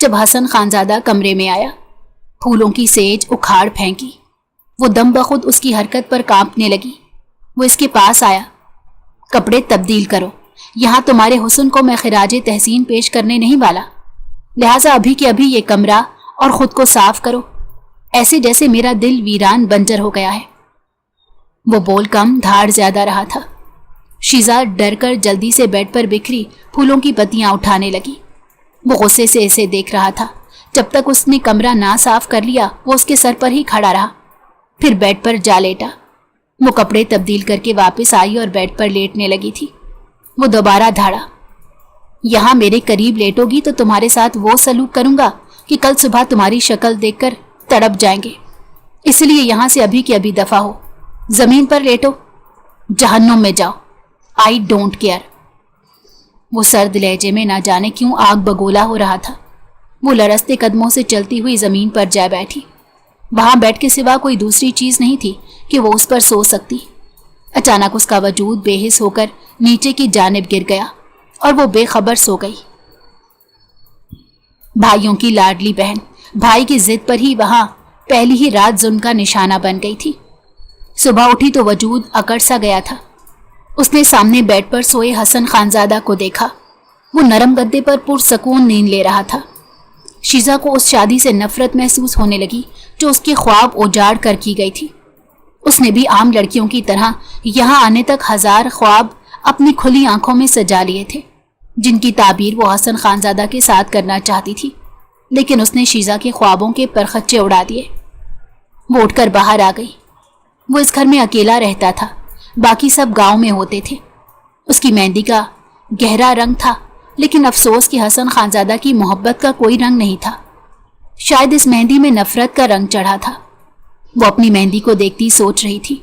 जब हसन खानजादा कमरे में आया, फूलों की सेज उखाड़ फेंकी। वो दम बखुद उसकी हरकत पर कांपने लगी। वो इसके पास आया। कपड़े तब्दील करो, यहाँ तुम्हारे हुस्न को मैं खिराज तहसीन पेश करने नहीं वाला, लिहाजा अभी के अभी ये कमरा और खुद को साफ करो, ऐसे जैसे मेरा दिल वीरान बंजर हो गया है। वो बोल कम धाड़ ज्यादा रहा था। शीजा डर कर जल्दी से बेड पर बिखरी फूलों की पत्तियां उठाने लगी। वो गुस्से से इसे देख रहा था। जब तक उसने कमरा ना साफ कर लिया वो उसके सर पर ही खड़ा रहा, फिर बेड पर जा लेटा। वो कपड़े तब्दील करके वापस आई और बेड पर लेटने लगी थी। वो दोबारा धाड़ा, यहाँ मेरे करीब लेटोगी तो तुम्हारे साथ वो सलूक करूंगा कि कल सुबह तुम्हारी शक्ल देखकर तड़प जाएंगे, इसलिए यहाँ से अभी की अभी दफा हो, जमीन पर लेटो, जहन्नुम में जाओ, आई डोंट केयर। वो सर्द लहजे में ना जाने क्यों आग बगोला हो रहा था। वो लरसते कदमों से चलती हुई जमीन पर जा बैठी। वहां बेड के सिवा कोई दूसरी चीज नहीं थी कि वो उस पर सो सकती। अचानक उसका वजूद बेहिस होकर नीचे की जानिब गिर गया और वो बेखबर सो गई। भाइयों की लाडली बहन भाई की जिद पर ही वहां पहली ही रात जुल्म का निशाना बन गई थी। सुबह उठी तो वजूद अकड़ सा गया था। उसने सामने बेड पर सोए हसन खानजादा को देखा। वो नरम गद्दे पर पुरसकून नींद ले रहा था। शीजा को उस शादी से नफरत महसूस होने लगी जो उसके ख्वाब उजाड़ कर की गई थी। उसने भी आम लड़कियों की तरह यहाँ आने तक 1000 ख्वाब अपनी खुली आंखों में सजा लिए थे, जिनकी ताबीर वो हसन खानजादा के साथ करना चाहती थी, लेकिन उसने शीजा के ख्वाबों के परखच्चे उड़ा दिए। वो उठकर बाहर आ गई। वो इस घर में अकेला रहता था, बाकी सब गांव में होते थे। उसकी मेहंदी का गहरा रंग था, लेकिन अफसोस कि हसन खानजादा की मोहब्बत का कोई रंग नहीं था। शायद इस मेहंदी में नफरत का रंग चढ़ा था। वो अपनी मेहंदी को देखती सोच रही थी,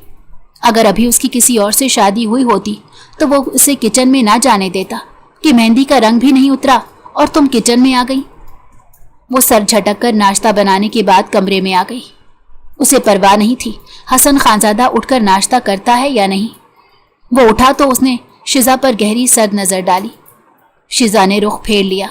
अगर अभी उसकी किसी और से शादी हुई होती तो वो उसे किचन में ना जाने देता कि मेहंदी का रंग भी नहीं उतरा और तुम किचन में आ गई। वो सर झटक कर नाश्ता बनाने के बाद कमरे में आ गई। उसे परवाह नहीं थी हसन खानजादा उठकर नाश्ता करता है या नहीं। वो उठा तो उसने शिजा पर गहरी सर्द नजर डाली। शिजा ने रुख फेर लिया।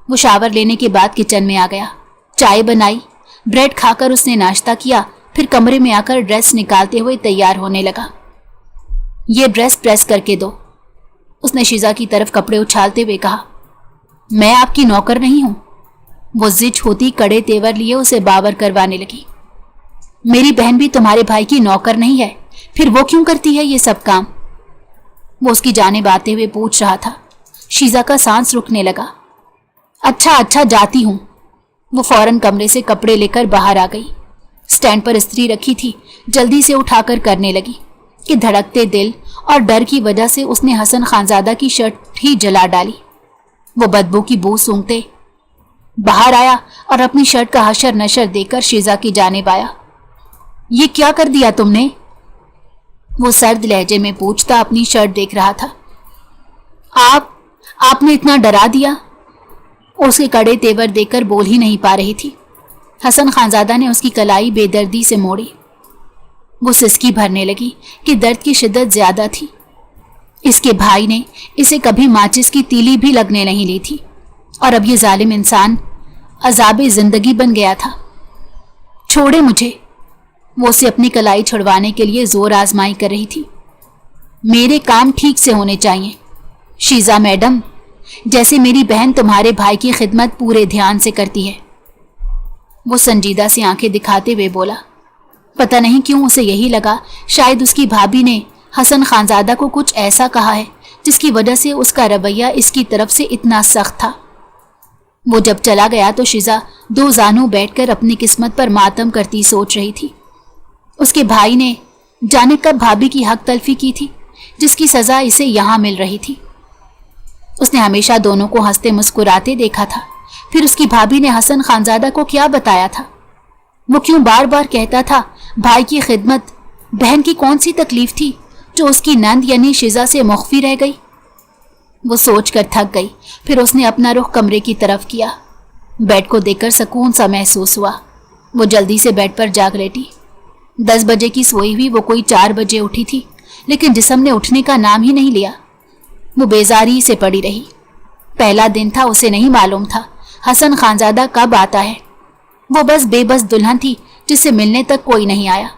वो शावर लेने के बाद किचन में आ गया। चाय बनाई, ब्रेड खाकर उसने नाश्ता किया, फिर कमरे में आकर ड्रेस निकालते हुए तैयार होने लगा। ये ड्रेस प्रेस करके दो, उसने शिजा की तरफ कपड़े उछालते हुए कहा। मैं आपकी नौकर नहीं हूं। वो जिद होती कड़े तेवर लिए उसे बावर करवाने लगी। मेरी बहन भी तुम्हारे भाई की नौकर नहीं है, फिर वो क्यों करती है ये सब काम? वो उसकी जानिब आते हुए पूछ रहा था। शीजा का सांस रुकने लगा। अच्छा जाती हूं। वो फौरन कमरे से कपड़े लेकर बाहर आ गई। स्टैंड पर इस्त्री रखी थी, जल्दी से उठाकर करने लगी कि धड़कते दिल और डर की वजह से उसने हसन खानजादा की शर्ट ही जला डाली। वो बदबू की बू सूंघते बाहर आया और अपनी शर्ट का हशर नशर देकर शीजा की जानिब आया। ये क्या कर दिया तुमने? वो सर्द लहजे में पूछता अपनी शर्ट देख रहा था। आपने इतना डरा दिया? उसके कड़े तेवर देखकर बोल ही नहीं पा रही थी। हसन खानजादा ने उसकी कलाई बेदर्दी से मोड़ी। वो सिसकी भरने लगी कि दर्द की शिद्दत ज्यादा थी। इसके भाई ने इसे कभी माचिस की तीली भी लगने नहीं ली थी और अब ये जालिम इंसान अजाबे जिंदगी बन गया था। छोड़े मुझे। वो उसे अपनी कलाई छुड़वाने के लिए जोर आजमाई कर रही थी। मेरे काम ठीक से होने चाहिए शीजा मैडम, जैसे मेरी बहन तुम्हारे भाई की खिदमत पूरे ध्यान से करती है। वो संजीदा सी आंखें दिखाते हुए बोला। पता नहीं क्यों उसे यही लगा शायद उसकी भाभी ने हसन खानजादा को कुछ ऐसा कहा है जिसकी वजह से उसका रवैया इसकी तरफ से इतना सख्त था। वो जब चला गया तो शिजा दो जानू बैठकर अपनी किस्मत पर मातम करती सोच रही थी। उसके भाई ने जाने कब भाभी की हक तलफी की थी जिसकी सजा इसे यहां मिल रही थी। उसने हमेशा दोनों को हंसते मुस्कुराते देखा था। फिर उसकी भाभी ने हसन खानजादा को क्या बताया था? वो क्यों बार बार कहता था भाई की खिदमत? बहन की कौन सी तकलीफ थी जो उसकी नंद यानी शिजा से मुख्फी रह गई? वो सोचकर थक गई। फिर उसने अपना रुख कमरे की तरफ किया। बेड को देखकर सुकून सा महसूस हुआ। वो जल्दी से बेड पर जाग लेटी। 10 बजे की सोई हुई वो कोई 4 बजे उठी थी, लेकिन जिस्म ने उठने का नाम ही नहीं लिया। वो बेजारी से पड़ी रही। पहला दिन था, उसे नहीं मालूम था हसन खानजादा कब आता है। वो बस बेबस दुल्हन थी जिससे मिलने तक कोई नहीं आया।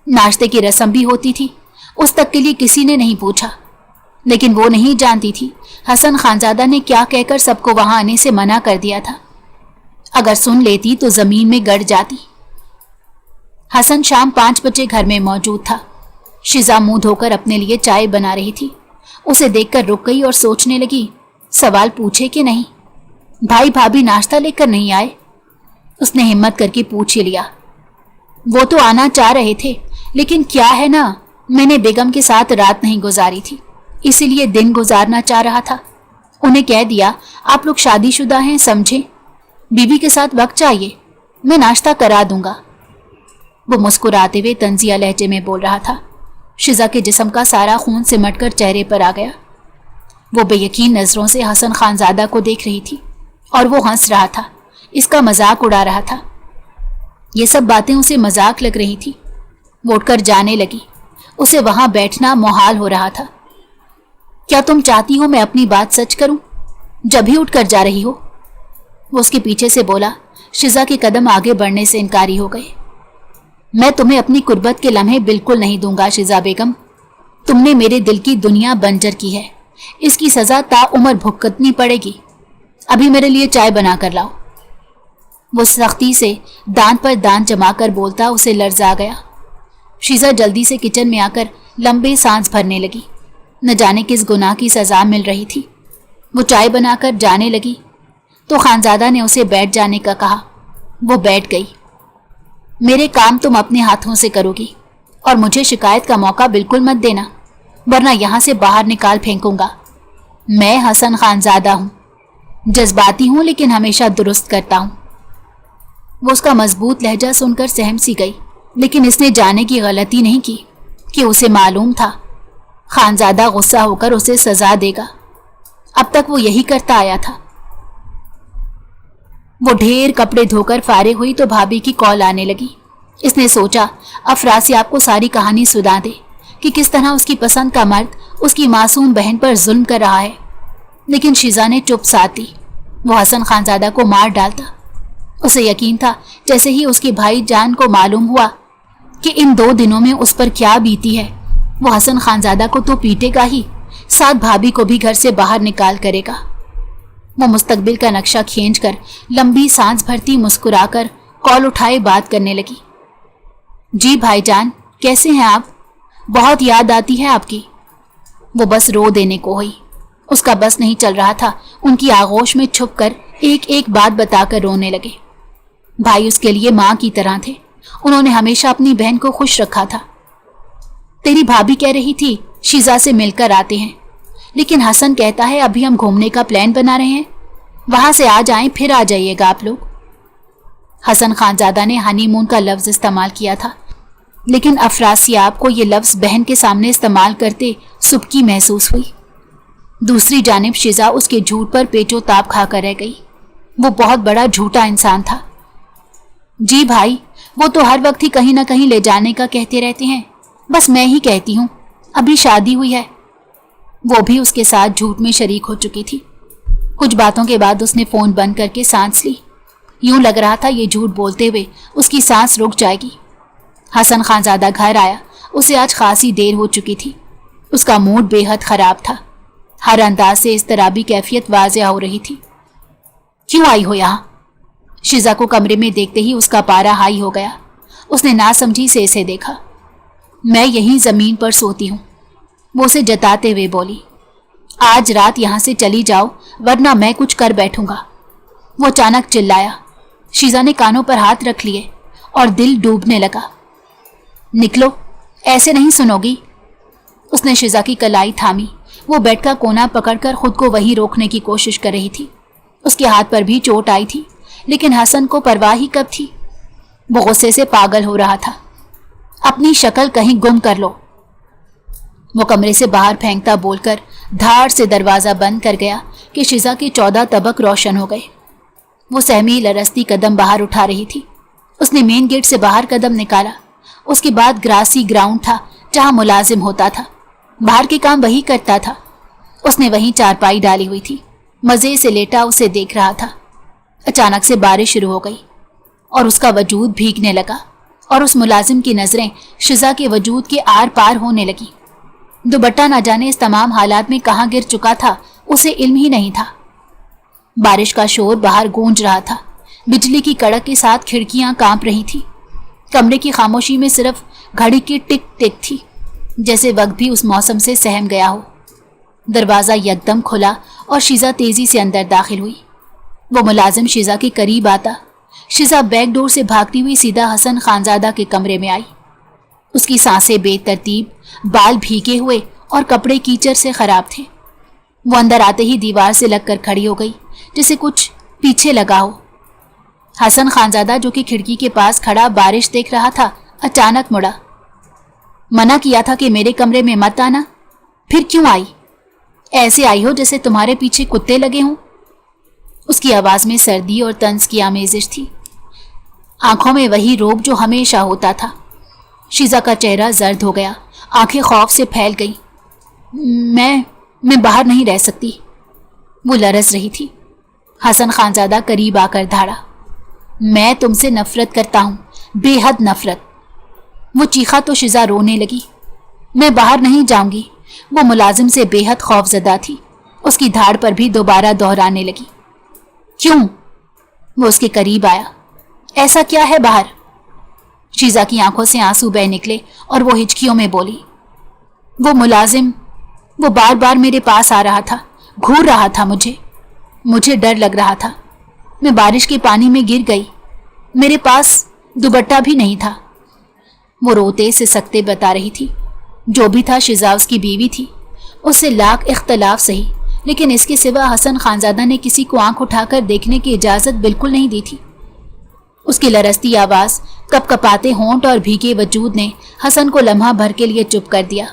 नाश्ते की रस्म भी होती थी, उस तक के लिए किसी ने नहीं पूछा। लेकिन वो नहीं जानती थी हसन खानजादा ने क्या कहकर सबको वहां आने से मना कर दिया था। अगर सुन लेती तो जमीन में गड़ जाती। हसन शाम 5 बजे घर में मौजूद था। शिजा मुंह धोकर अपने लिए चाय बना रही थी। उसे देखकर रुक गई और सोचने लगी, सवाल पूछे कि नहीं, भाई भाभी नाश्ता लेकर नहीं आए। उसने हिम्मत करके पूछ ही लिया। वो तो आना चाह रहे थे, लेकिन क्या है ना, मैंने बेगम के साथ रात नहीं गुजारी थी, इसीलिए दिन गुजारना चाह रहा था। उन्हें कह दिया आप लोग शादीशुदा हैं, समझे, बीवी के साथ वक्त चाहिए, मैं नाश्ता करा दूंगा। वो मुस्कुराते हुए तंजिया लहजे में बोल रहा था। शिजा के जिस्म का सारा खून सिमटकर चेहरे पर आ गया। वो बेयकीन नजरों से हसन खानजादा को देख रही थी और वो हंस रहा था, इसका मजाक उड़ा रहा था। ये सब बातें उसे मजाक लग रही थी। वो उठकर जाने लगी। उसे वहां बैठना मुहाल हो रहा था। क्या तुम चाहती हो मैं अपनी बात सच करूं, जब भी उठकर जा रही हो? वो उसके पीछे से बोला। शिजा के कदम आगे बढ़ने से इनकारी हो गए। मैं तुम्हें अपनी कुर्बत के लम्हे बिल्कुल नहीं दूंगा शिजा बेगम। तुमने मेरे दिल की दुनिया बंजर की है, इसकी सजा ताउम्र भुगतनी पड़ेगी। अभी मेरे लिए चाय बना कर लाओ। वो सख्ती से दांत पर दांत जमाकर बोलता उसे लर्जा गया। शिजा जल्दी से किचन में आकर लंबे सांस भरने लगी। न जाने किस गुनाह की सजा मिल रही थी। वो चाय बनाकर जाने लगी तो खानजादा ने उसे बैठ जाने का कहा। वो बैठ गई। मेरे काम तुम अपने हाथों से करोगी और मुझे शिकायत का मौका बिल्कुल मत देना, वरना यहां से बाहर निकाल फेंकूंगा। मैं हसन खानजादा हूं, जज्बाती हूं लेकिन हमेशा दुरुस्त करता हूं। वो उसका मजबूत लहजा सुनकर सहम सी गई, लेकिन इसने जाने की गलती नहीं की कि उसे मालूम था खानजादा गुस्सा होकर उसे सजा देगा। अब तक वो यही करता आया था। वो ढेर कपड़े धोकर फारिग हुई तो भाभी की कॉल आने लगी। इसने सोचा अफरासियाब को सारी कहानी सुना दे कि किस तरह उसकी पसंद का मर्द उसकी मासूम बहन पर जुल्म कर रहा है। लेकिन शिजा ने चुप साध दी। वो हसन खानजादा को मार डालता। उसे यकीन था जैसे ही उसके भाई जान को मालूम हुआ कि इन 2 दिनों में उस पर क्या बीती है, वो हसन खानजादा को तो पीटेगा ही, साथ भाभी को भी घर से बाहर निकाल करेगा। वो मुस्तकबिल का नक्शा खींचकर लंबी सांस भरती मुस्कुराकर कॉल उठाए बात करने लगी। जी भाईजान, कैसे हैं आप? बहुत याद आती है आपकी। वो बस रो देने को हुई। उसका बस नहीं चल रहा था उनकी आगोश में छुपकर एक एक बात बताकर रोने लगे। भाई उसके लिए माँ की तरह थे। उन्होंने हमेशा अपनी बहन को खुश रखा था। तेरी भाभी कह रही थी शिजा से मिलकर आते हैं, लेकिन हसन कहता है अभी हम घूमने का प्लान बना रहे हैं, वहां से आ जाएं फिर आ जाइएगा आप लोग। हसन खानजादा ने हनीमून का लफ्ज इस्तेमाल किया था, लेकिन अफरासियाब को ये लफ्ज बहन के सामने इस्तेमाल करते सुबकी महसूस हुई। दूसरी जानिब शिजा उसके झूठ पर पेचो ताप खाकर रह गई। वो बहुत बड़ा झूठा इंसान था। जी भाई, वो तो हर वक्त ही कहीं ना कहीं ले जाने का कहते रहते हैं, बस मैं ही कहती हूँ अभी शादी हुई है। वो भी उसके साथ झूठ में शरीक हो चुकी थी। कुछ बातों के बाद उसने फोन बंद करके सांस ली। यूं लग रहा था ये झूठ बोलते हुए उसकी सांस रुक जाएगी। हसन खानजादा घर आया। उसे आज खासी देर हो चुकी थी। उसका मूड बेहद खराब था। हर अंदाज से इस तरह भी कैफियत वाज़ेह हो रही थी। क्यों आई हो यहाँ? शिजा को कमरे में देखते ही उसका पारा हाई हो गया। उसने नासमझी से इसे देखा। मैं यहीं जमीन पर सोती हूँ, वो उसे जताते हुए बोली। आज रात यहाँ से चली जाओ वरना मैं कुछ कर बैठूंगा। वो अचानक चिल्लाया। शिजा ने कानों पर हाथ रख लिए और दिल डूबने लगा। निकलो, ऐसे नहीं सुनोगी। उसने शिजा की कलाई थामी। वो बेड का कोना पकड़कर खुद को वहीं रोकने की कोशिश कर रही थी। उसके हाथ पर भी चोट आई थी, लेकिन हसन को परवाह ही कब थी। वो गुस्से से पागल हो रहा था। अपनी शक्ल कहीं गुम कर लो। वो कमरे से बाहर फेंकता बोलकर धार से दरवाजा बंद कर गया कि शिजा के 14 तबक रोशन हो गए। वो सहमी लरसती कदम बाहर उठा रही थी। उसने मेन गेट से बाहर कदम निकाला। उसके बाद ग्रासी ग्राउंड था जहां मुलाजिम होता था। बाहर के काम वही करता था। उसने वहीं चारपाई डाली हुई थी। मजे से लेटा उसे देख रहा था। اچانک سے بارش شروع ہو گئی اور اس کا وجود بھیگنے لگا اور اس ملازم کی نظریں شزا کے وجود کے آر پار ہونے لگی۔ دوپٹہ نہ جانے اس تمام حالات میں کہاں گر چکا تھا اسے علم ہی نہیں تھا۔ بارش کا شور باہر گونج رہا تھا، بجلی کی کڑک کے ساتھ کھڑکیاں کانپ رہی تھی۔ کمرے کی خاموشی میں صرف گھڑی کی ٹک ٹک تھی، جیسے وقت بھی اس موسم سے سہم گیا ہو۔ دروازہ یکدم کھلا اور شیزا تیزی سے اندر داخل ہوئی۔ وہ ملازم شیزا کے قریب آتا، شیزا بیک ڈور سے بھاگتی ہوئی سیدھا حسن خانزادہ کے کمرے میں آئی۔ اس کی سانسیں بے ترتیب، بال بھیگے ہوئے اور کپڑے کیچڑ سے خراب تھے۔ وہ اندر آتے ہی دیوار سے لگ کر کھڑی ہو گئی، جیسے کچھ پیچھے لگا ہو۔ حسن خانزادہ جو کہ کھڑکی کے پاس کھڑا بارش دیکھ رہا تھا، اچانک مڑا۔ منع کیا تھا کہ میرے کمرے میں مت آنا، پھر کیوں آئی؟ ایسے آئی ہو جیسے تمہارے پیچھے کتے لگے ہوں۔ اس کی آواز میں سردی اور طنز کی آمیزش تھی، آنکھوں میں وہی روب جو ہمیشہ ہوتا تھا۔ شیزا کا چہرہ زرد ہو گیا، آنکھیں خوف سے پھیل گئی۔ میں باہر نہیں رہ سکتی، وہ لرز رہی تھی۔ حسن خانزادہ قریب آ کر دھاڑا۔ میں تم سے نفرت کرتا ہوں، بے حد نفرت۔ وہ چیخا تو شیزا رونے لگی۔ میں باہر نہیں جاؤں گی۔ وہ ملازم سے بے حد خوف زدہ تھی، اس کی دھاڑ پر بھی دوبارہ دہرانے لگی۔ کیوں؟ وہ اس کے قریب آیا۔ ایسا کیا ہے باہر؟ شیزا کی آنکھوں سے آنسو بہہ نکلے اور وہ ہچکیوں میں بولی، وہ ملازم، وہ بار بار میرے پاس آ رہا تھا، گھور رہا تھا مجھے ڈر لگ رہا تھا۔ میں بارش کے پانی میں گر گئی، میرے پاس دوپٹہ بھی نہیں تھا۔ وہ روتے سے سکتے بتا رہی تھی۔ جو بھی تھا شیزا اس کی بیوی تھی، اس سے لاکھ اختلاف سہی، لیکن اس کے سوا حسن خانزادہ نے کسی کو آنکھ اٹھا کر دیکھنے کی اجازت بالکل نہیں دی تھی۔ اس کی لرزتی آواز، کپ کپاتے ہونٹ اور بھیگے وجود نے حسن کو لمحہ بھر کے لیے چپ کر دیا،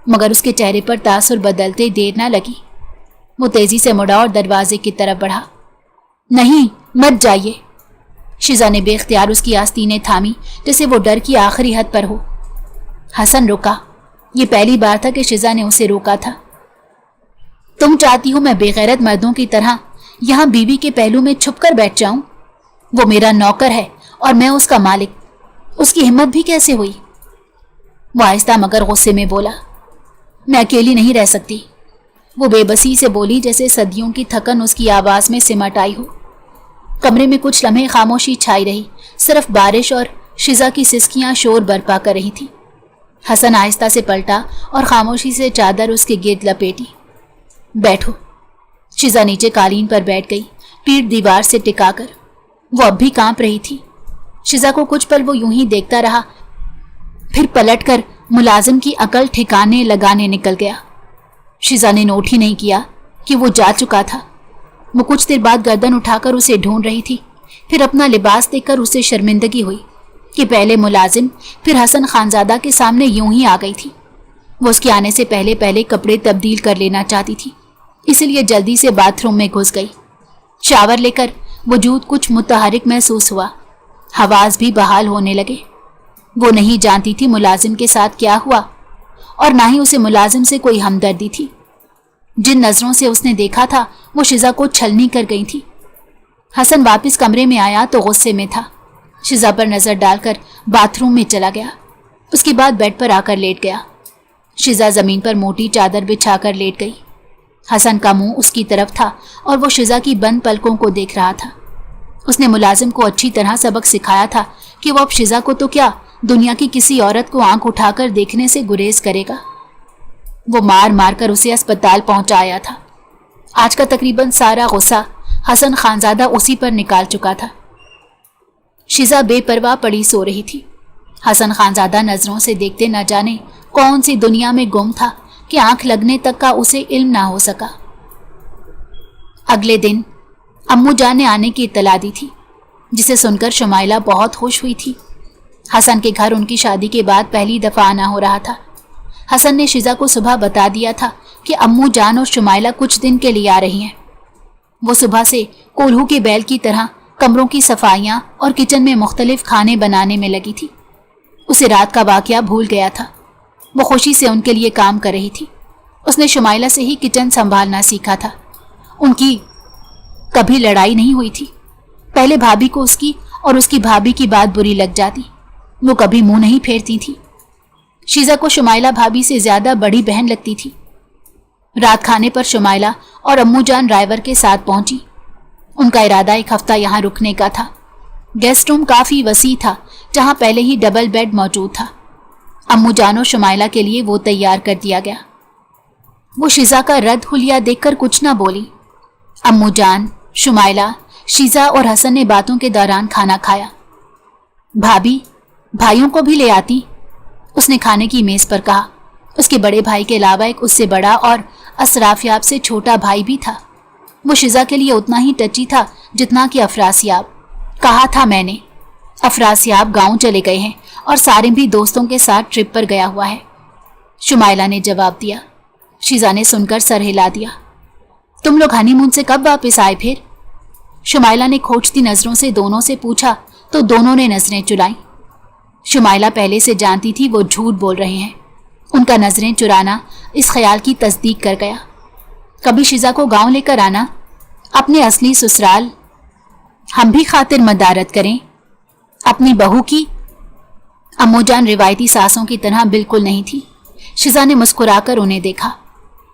مگر اس کے چہرے پر تاثر بدلتے دیر نہ لگی۔ وہ تیزی سے مڑا اور دروازے کی طرف بڑھا۔ نہیں، مت جائیے۔ شیزا نے بے اختیار اس کی آستینیں تھامی، جیسے وہ ڈر کی آخری حد پر ہو۔ حسن رکا۔ یہ پہلی بار تھا کہ شیزا نے اسے روکا تھا۔ تم چاہتی ہو میں بے غیرت مردوں کی طرح یہاں بیوی کے پہلو میں چھپ کر بیٹھ جاؤں؟ وہ میرا نوکر ہے اور میں اس کا مالک، اس کی ہمت بھی کیسے ہوئی؟ وہ آہستہ مگر غصے میں بولا، میں اکیلی نہیں رہ سکتی۔ وہ بے بسی سے بولی جیسے صدیوں کی تھکن اس کی آواز میں سمٹ آئی ہو۔ کمرے میں کچھ لمحے خاموشی چھائی رہی، صرف بارش اور شیزا کی سسکیاں شور برپا کر رہی تھی۔ حسن آہستہ سے پلٹا اور خاموشی سے چادر اس کے گرد لپیٹی۔ بیٹھو۔ شیزا نیچے قالین پر بیٹھ گئی، پیٹھ دیوار سے ٹکا کر۔ وہ اب بھی کانپ رہی تھی۔ شیزا کو کچھ پل وہ یوں ہی دیکھتا رہا، پھر پلٹ کر ملازم کی عقل ٹھکانے لگانے نکل گیا۔ شیزا نے نوٹ ہی نہیں کیا کہ وہ جا چکا تھا۔ وہ کچھ دیر بعد گردن اٹھا کر اسے ڈھونڈ رہی تھی، پھر اپنا لباس دیکھ کر اسے شرمندگی ہوئی کہ پہلے ملازم پھر حسن خانزادہ کے سامنے یوں ہی آ گئی تھی۔ وہ اس کے آنے سے پہلے کپڑے تبدیل کر لینا چاہتی تھی، اسی لیے جلدی سے باتھ روم میں گھس گئی۔ شاور لے کر وجود کچھ متحرک محسوس ہوا، حواس بھی بحال ہونے لگے۔ وہ نہیں جانتی تھی ملازم کے ساتھ کیا ہوا، اور نہ ہی اسے ملازم سے کوئی ہمدردی تھی۔ جن نظروں سے اس نے دیکھا تھا وہ شیزا کو چھلنی کر گئی تھی۔ حسن واپس کمرے میں آیا تو غصے میں تھا، شیزا پر نظر ڈال کر باتھ روم میں چلا گیا۔ اس کے بعد بیڈ پر آ کر لیٹ گیا۔ شیزا زمین پر موٹی چادر بچھا کر لیٹ گئی۔ حسن کا منہ اس کی طرف تھا اور وہ شیزا کی بند پلکوں کو دیکھ رہا تھا۔ اس نے ملازم کو اچھی طرح سبق سکھایا تھا کہ وہ اب شیزا کو تو کیا، دنیا کی کسی عورت کو آنکھ اٹھا کر دیکھنے سے گریز کرے گا۔ وہ مار مار کر اسے اسپتال پہنچایا تھا۔ آج کا تقریباً سارا غصہ حسن خانزادہ اسی پر نکال چکا تھا۔ شیزا بے پرواہ پڑی سو رہی تھی۔ حسن خانزادہ نظروں سے دیکھتے نہ جانے کون سی دنیا میں گم تھا کہ آنکھ لگنے تک کا اسے علم نہ ہو سکا۔ اگلے دن امو جان نے آنے کی اطلاع دی تھی، جسے سن کر شمائلہ بہت خوش ہوئی تھی۔ حسن کے گھر ان کی شادی کے بعد پہلی دفعہ آنا ہو رہا تھا۔ حسن نے شیزا کو صبح بتا دیا تھا کہ امو جان اور شمائلہ کچھ دن کے لیے آ رہی ہیں۔ وہ صبح سے کولہو کے بیل کی طرح کمروں کی صفائیاں اور کچن میں مختلف کھانے بنانے میں لگی تھی۔ اسے رات کا واقعہ بھول گیا تھا۔ وہ خوشی سے ان کے لیے کام کر رہی تھی۔ اس نے شمائلہ سے ہی کچن سنبھالنا سیکھا تھا۔ ان کی کبھی لڑائی نہیں ہوئی تھی، पहले भाभी को उसकी और उसकी भाभी की बात बुरी लग जाती। वो कभी मुंह नहीं फेरती थी। शीजा को शुमाइला भाभी से ज्यादा बड़ी बहन लगती थी। रात खाने पर शुमाइला और अम्मू जान ड्राइवर के साथ पहुंची। उनका इरादा एक हफ्ता यहाँ रुकने का था। गेस्ट रूम काफी वसी था, जहां पहले ही डबल बेड मौजूद था। अम्मू जान और शुमाइला के लिए वो तैयार कर दिया गया। वो शीजा का रद्द हुलिया देखकर कुछ ना बोली। अम्मू जान, शुमाइला, शीजा और हसन ने बातों के दौरान खाना खाया। भाभी, भाइयों को भी ले आती, उसने खाने की मेज पर कहा। उसके बड़े भाई के अलावा एक उससे बड़ा और असराफयाब से छोटा भाई भी था। वो शीजा के लिए उतना ही टची था जितना कि अफरासियाब। कहा था मैंने, अफरासियाब गांव चले गए हैं और सारे भी दोस्तों के साथ ट्रिप पर गया हुआ है, शुमाइला ने जवाब दिया। शीजा ने सुनकर सर हिला दिया। तुम लोग हनीमून से कब वापस आए फिर? शुमाइला ने खोजती नजरों से दोनों से पूछा तो दोनों ने नजरें चुराई। शुमाइला पहले से जानती थी वो झूठ बोल रहे हैं। उनका नजरें चुराना इस ख्याल की तस्दीक कर गया। कभी शीजा को गांव लेकर आना, अपने असली ससुराल। हम भी खातिर मदारत करें अपनी बहू की। अम्मू जान रिवायती सासों की तरह बिल्कुल नहीं थी। शीजा ने मुस्कुराकर उन्हें देखा।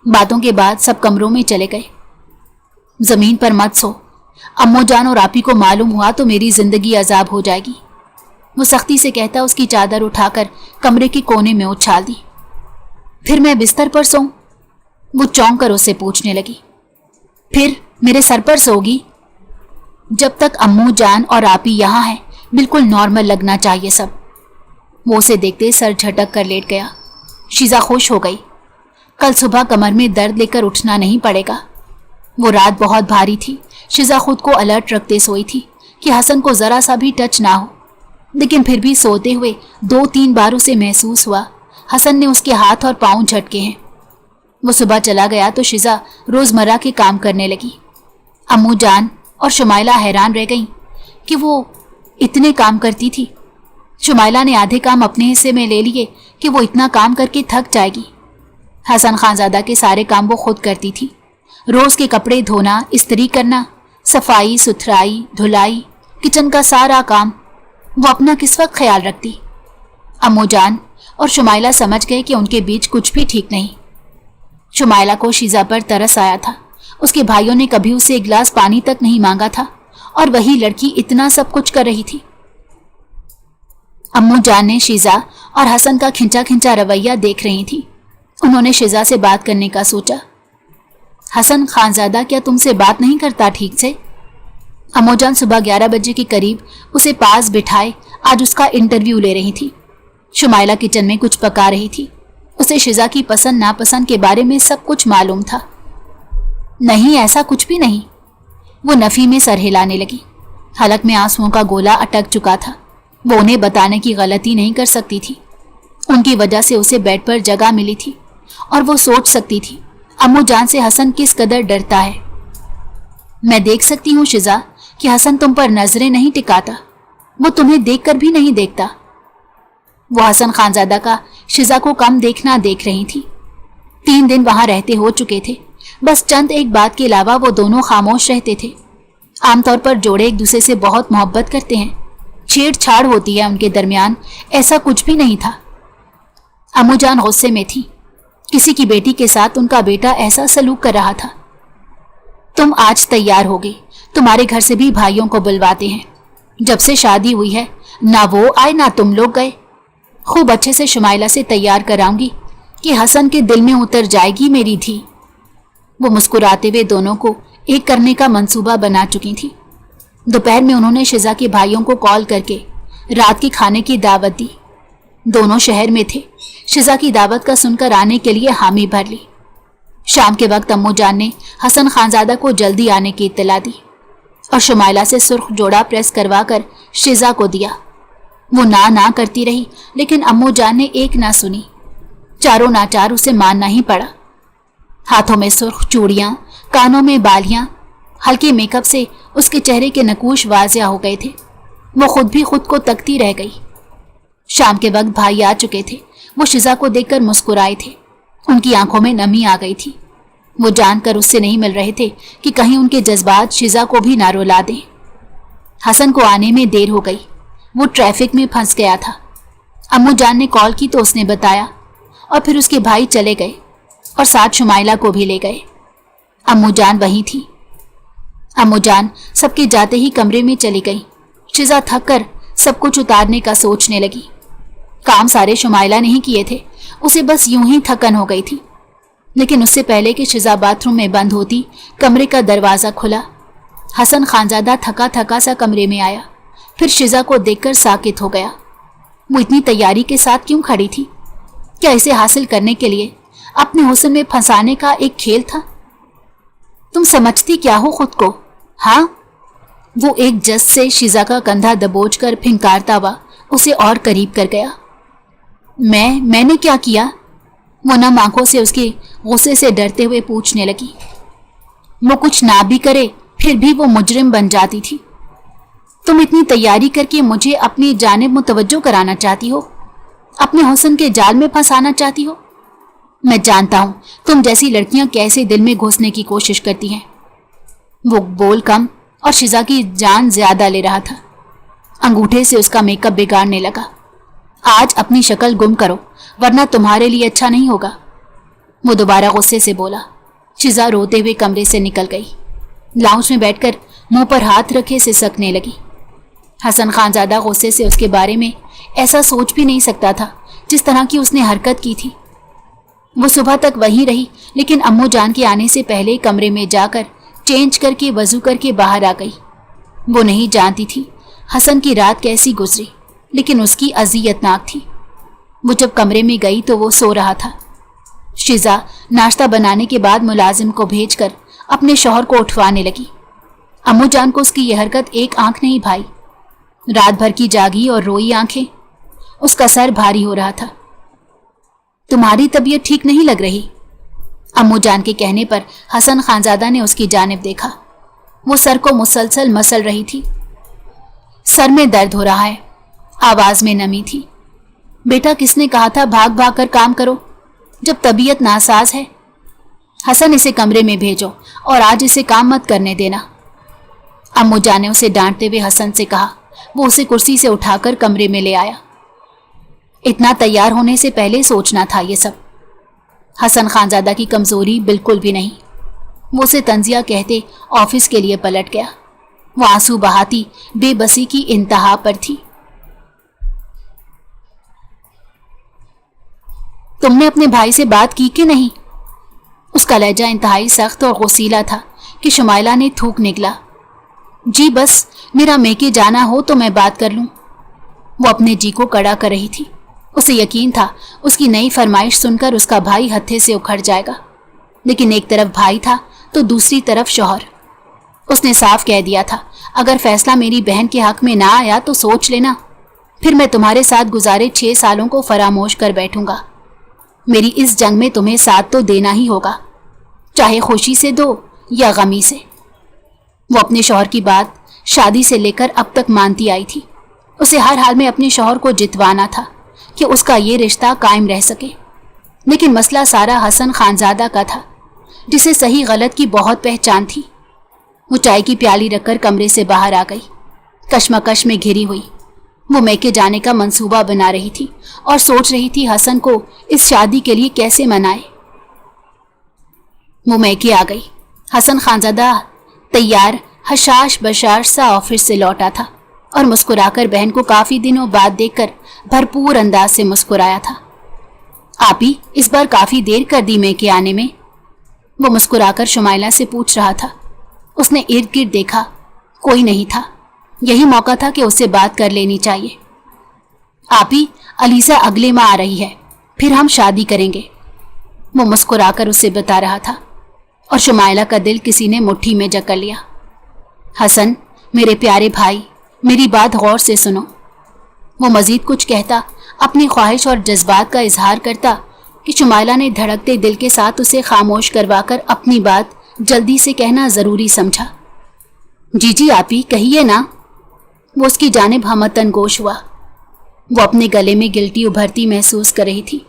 बातों के बाद सब कमरों में चले गए। जमीन पर मत सो, अम्मू जान और आपी को मालूम हुआ तो मेरी जिंदगी अजाब हो जाएगी, वो सख्ती से कहता उसकी चादर उठाकर कमरे के कोने में उछाल दी। फिर मैं बिस्तर पर सोऊं? वो चौंक कर उससे पूछने लगी। फिर मेरे सर पर सोगी? जब तक अम्मू जान और आपी यहाँ हैं बिल्कुल नॉर्मल लगना चाहिए सब। वो उसे देखते सर झटक कर लेट गया। शीजा खुश हो गई। कल सुबह कमर में दर्द लेकर उठना नहीं पड़ेगा। वो रात बहुत भारी थी। शीजा खुद को अलर्ट रखते सोई थी कि हसन को जरा सा भी टच ना हो, लेकिन फिर भी सोते हुए 2-3 बार उसे महसूस हुआ हसन ने उसके हाथ और पांव झटके हैं। वो सुबह चला गया तो शीजा रोजमर्रा के काम करने लगी। अम्मू जान और शुमाइला हैरान रह गईं कि वो इतने काम करती थी। शुमाइला ने आधे काम अपने हिस्से में ले लिए कि वो इतना काम करके थक जाएगी। हसन खानजादा के सारे काम वो खुद करती थी। रोज के कपड़े धोना, इस्त्री करना, सफाई सुथराई, धुलाई, किचन का सारा काम वो अपना किस वक्त ख्याल रखती। अम्मू जान और शुमाइला समझ गए कि उनके बीच कुछ भी ठीक नहीं। शुमाइला को शीजा पर तरस आया था। उसके भाइयों ने कभी उसे एक गिलास पानी तक नहीं मांगा था और वही लड़की इतना सब कुछ कर रही थी। अम्मू जान ने शीजा और हसन का खिंचा खिंचा रवैया देख रही थी। उन्होंने शीजा से बात करने का सोचा। हसन खानजादा क्या तुमसे बात नहीं करता ठीक से? अम्मू जान सुबह 11 बजे के करीब उसे पास बिठाए आज उसका इंटरव्यू ले रही थी। शुमाइला किचन में कुछ पका रही थी। उसे शीजा की पसंद नापसंद के बारे में सब कुछ मालूम था। नहीं, ऐसा कुछ भी नहीं। वो नफी में सर हिलाने लगी। हलक में आंसुओं का गोला अटक चुका था। वो उन्हें बताने की गलती नहीं कर सकती थी। उनकी वजह से उसे बेड पर जगह मिली थी और वो सोच सकती थी अम्मू जान से हसन किस कदर डरता है। मैं देख सकती हूँ शीजा कि हसन तुम पर नजरें नहीं टिकाता, वो तुम्हें देखकर भी नहीं देखता। वो हसन खानजादा का शीजा को कम देखना देख रही थी। 3 दिन वहां रहते हो चुके थे। बस चंद एक बात के अलावा वो दोनों खामोश रहते थे। आमतौर पर जोड़े एक दूसरे से बहुत मोहब्बत करते हैं, छेड़छाड़ होती है उनके दरमियान, ऐसा कुछ भी नहीं था। अम्मू जान गुस्से में थी। किसी की बेटी के साथ उनका बेटा ऐसा सलूक कर रहा था। तुम आज तैयार हो गई, तुम्हारे घर से भी भाइयों को बुलवाते हैं। जब से शादी हुई है ना वो आए ना तुम लोग गए। खूब अच्छे से शुमाइला से तैयार कराऊंगी कि हसन के दिल में उतर जाएगी मेरी धी। वो मुस्कुराते हुए दोनों को एक करने का मंसूबा बना चुकी थी। दोपहर में उन्होंने शीजा के भाइयों को कॉल करके रात के खाने की दावत दी। दोनों शहर में थे। शीजा की दावत का सुनकर आने के लिए हामी भर ली। शाम के वक्त अम्मू जान ने हसन खानजादा को जल्दी आने की इत्तला दी और शुमाइला से सुर्ख जोड़ा प्रेस करवा कर शीजा को दिया। वो ना करती रही, लेकिन अम्मू जान ने एक ना सुनी। चारों नाचार उसे मानना ही पड़ा। हाथों में सुर्ख चूड़ियां, कानों में बालियां, हल्के मेकअप से उसके चेहरे के नकूश वाज़िया हो गए थे। वो खुद भी खुद को तकती रह गई। शाम के वक्त भाई आ चुके थे। वो शीजा को देखकर मुस्कुराए थे। उनकी आंखों में नमी आ गई थी। वो जानकर उससे नहीं मिल रहे थे कि कहीं उनके जज्बात शीजा को भी ना रुला दें। हसन को आने में देर हो गई, वो ट्रैफिक में फंस गया था। अम्मू जान ने कॉल की तो उसने बताया और फिर उसके भाई चले गए और साथ शुमाइला को भी ले गए। अम्मू जान वहीं थी। अम्मू जान सबके जाते ही कमरे में चली गई। शिजा थक कर सब कुछ उतारने का सोचने लगी। काम सारे शुमाइला ने ही किए थे, उसे बस यूं ही थकन हो गई थी। लेकिन उससे पहले कि शिजा बाथरूम में बंद होती, कमरे का दरवाज़ा खुला। हसन खानजादा थका थका सा कमरे में आया, फिर शिजा को देखकर साकित हो गया। वो इतनी तैयारी के साथ क्यों खड़ी थी? क्या इसे हासिल करने के लिए अपने हुस्न में फंसाने का एक खेल था? तुम समझती क्या हो खुद को? हाँ? वो एक जस से शिजा का कंधा दबोच कर फिंकारता हुआ उसे और करीब कर गया। मैंने क्या किया? वो नम आंखों से उसके गुस्से से डरते हुए पूछने लगी। वो कुछ ना भी करे फिर भी वो मुजरिम बन जाती थी। तुम इतनी तैयारी करके मुझे अपनी जानिब मुतवज्जो कराना चाहती हो, अपने हुस्न के जाल में फंसाना चाहती हो। मैं जानता हूं तुम जैसी लड़कियां कैसे दिल में घुसने की कोशिश करती हैं। वो बोल कम और शिजा की जान ज्यादा ले रहा था। अंगूठे से उसका मेकअप बिगाड़ने लगा। आज अपनी शक्ल गुम करो वरना तुम्हारे लिए अच्छा नहीं होगा। वो दोबारा गुस्से से बोला। शिजा रोते हुए कमरे से निकल गई। लाउंज में बैठकर मुंह पर हाथ रखे सिसकने लगी। हसन खानजादा गुस्से से उसके बारे में ऐसा सोच भी नहीं सकता था जिस तरह की उसने हरकत की थी। वो सुबह तक वहीं रही, लेकिन अम्मू जान के आने से पहले कमरे में जाकर चेंज करके वजू करके बाहर आ गई। वो नहीं जानती थी हसन की रात कैसी गुजरी, लेकिन उसकी अजियतनाक थी। वो जब कमरे में गई तो वो सो रहा था। शिजा नाश्ता बनाने के बाद मुलाजिम को भेजकर अपने शौहर को उठवाने लगी। अम्मू जान को उसकी यह हरकत एक आंख नहीं भाई। रात भर की जागी और रोई आंखें, उसका सर भारी हो रहा था। तुम्हारी तबीयत ठीक नहीं लग रही? अम्मू जान के कहने पर हसन खानजादा ने उसकी जानिब देखा। वो सर को मुसलसल मसल रही थी। सर में दर्द हो रहा है, आवाज में नमी थी। बेटा किसने कहा था भाग भाग कर काम करो जब तबीयत नासाज है? हसन इसे कमरे में भेजो और आज इसे काम मत करने देना। अम्मू जान ने उसे डांटते हुए हसन से कहा। वो उसे कुर्सी से उठाकर कमरे में ले आया। इतना तैयार होने से पहले सोचना था ये सब। हसन खानजादा की कमजोरी बिल्कुल भी नहीं। वो उसे तंजिया कहते ऑफिस के लिए पलट गया। वो आंसू बहाती बेबसी की इंतहा पर थी। तुमने अपने भाई से बात की कि नहीं? उसका लहजा इंतहाई सख्त और गुस्सीला था कि शुमाइला ने थूक निकला। जी बस मेरा मेके जाना हो तो मैं बात कर लूं। वो अपने जी को कड़ा कर रही थी। उसे यकीन था उसकी नई फरमाइश सुनकर उसका भाई हत्थे से उखड़ जाएगा, लेकिन एक तरफ भाई था तो दूसरी तरफ शौहर। उसने साफ कह दिया था अगर फैसला मेरी बहन के हक में ना आया तो सोच लेना, फिर मैं तुम्हारे साथ गुजारे 6 सालों को फरामोश कर बैठूंगा। मेरी इस जंग में तुम्हें साथ तो देना ही होगा, चाहे खुशी से दो या गमी से। वो अपने शौहर की बात शादी से लेकर अब तक मानती आई थी। उसे हर हाल में अपने शौहर को जितवाना था कि उसका ये रिश्ता कायम रह सके। लेकिन मसला सारा हसन खानजादा का था, जिसे सही गलत की बहुत पहचान थी। वो चाय की प्याली रखकर कमरे से बाहर आ गई, कश्मकश में घिरी हुई। वो मैके जाने का मंसूबा बना रही थी और सोच रही थी हसन को इस शादी के लिए कैसे मनाए। वो मैके आ गई। हसन खानजादा तैयार हशाश बशाश सा ऑफिस से लौटा था और मुस्कुराकर बहन को काफी दिनों बाद देखकर भरपूर अंदाज से मुस्कुराया था। आपी इस बार काफी देर कर दी मैके आने में? वो मुस्कुराकर शुमाइला से पूछ रहा था। उसने इर्द गिर्द देखा, कोई नहीं था। यही मौका था कि उससे बात कर लेनी चाहिए। आपी अलीसा अगले माह आ रही है, फिर हम शादी करेंगे। वो मुस्कुराकर उससे बता रहा था और शुमाइला का दिल किसी ने मुट्ठी में जकड़ लिया। हसन मेरे प्यारे भाई, मेरी बात गौर से सुनो। वो मजीद कुछ कहता, अपनी ख्वाहिश और जज्बात का इजहार करता कि शुमाइला ने धड़कते दिल के साथ उसे खामोश करवाकर अपनी बात जल्दी से कहना जरूरी समझा। जी आपी कहिए ना। वो उसकी जानिब हमतन गोश हुआ। वो अपने गले में गिल्टी उभरती महसूस कर रही थी।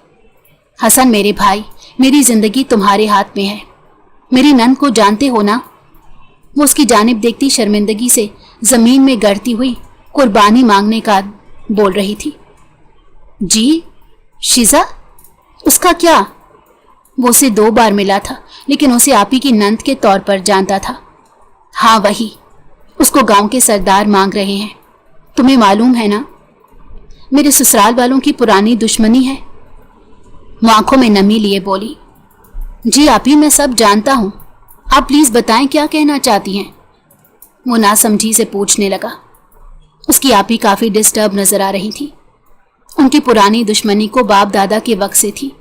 हसन मेरे भाई, मेरी जिंदगी तुम्हारे हाथ में है। मेरी नंद को जानते हो ना? वो उसकी जानिब देखती शर्मिंदगी से जमीन में गड़ती हुई कुर्बानी मांगने का बोल रही थी। जी शिजा, उसका क्या? वो उसे 2 बार मिला था, लेकिन उसे आपी की नंद के तौर पर जानता था। हाँ वही, उसको गांव के सरदार मांग रहे हैं। तुम्हें मालूम है ना, मेरे ससुराल वालों की पुरानी दुश्मनी है। वो आंखों में नमी लिए बोली, जी आपी मैं सब जानता हूँ, आप प्लीज बताएं क्या कहना चाहती हैं। वो नासमझी से पूछने लगा। उसकी आपी काफी डिस्टर्ब नजर आ रही थी। उनकी पुरानी दुश्मनी को बाप दादा के वक्त से थी,